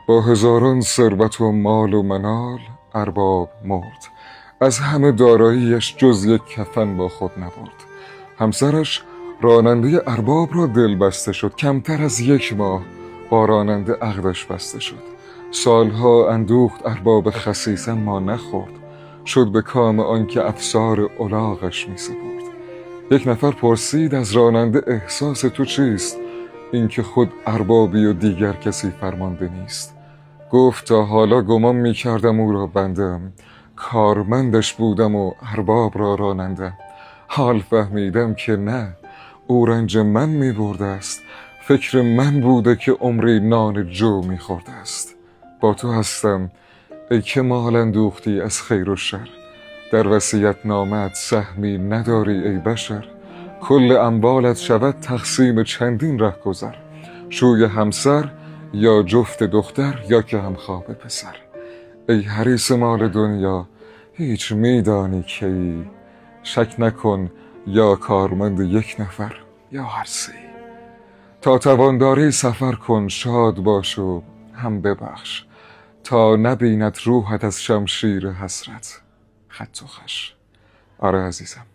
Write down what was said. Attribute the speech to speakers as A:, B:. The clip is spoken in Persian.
A: با هزاران ثروت و مال و منال ارباب مرد. از همه داراییش جز یک کفن با خود نبرد. همسرش راننده ارباب را دل بسته شد. کمتر از 1 ماه با راننده عقدش بسته شد. سالها اندوخت ارباب خسیس اما نخورد. شد به کام آنکه افسار الاغش می سپرد. یک نفر پرسید از راننده احساس تو چیست؟ اینکه خود اربابی و دیگر کسی فرمانده نیست. گفت تا حالا گمان می کردم او را بندم، کارمندش بودم و ارباب را رانندم. حال فهمیدم که نه، او رنج من می برده است. فکر من بوده که عمری نان جو می خورده است. با تو هستم ای که مال اندوختی از خیر و شر. در وصیت نامت سهمی نداری ای بشر. کل اموالت شود تقسیم چندین رهگذر. شوی همسر یا جفت دختر یا که همخواب پسر. ای حریص مال دنیا هیچ میدانی که ای. شک نکن یا کارمند 1 نفر یا هر 3. تا توانداری سفر کن شاد باش و هم ببخش. تا نبیند روحت از شمشیر حسرت خط و خش. آره عزیزم.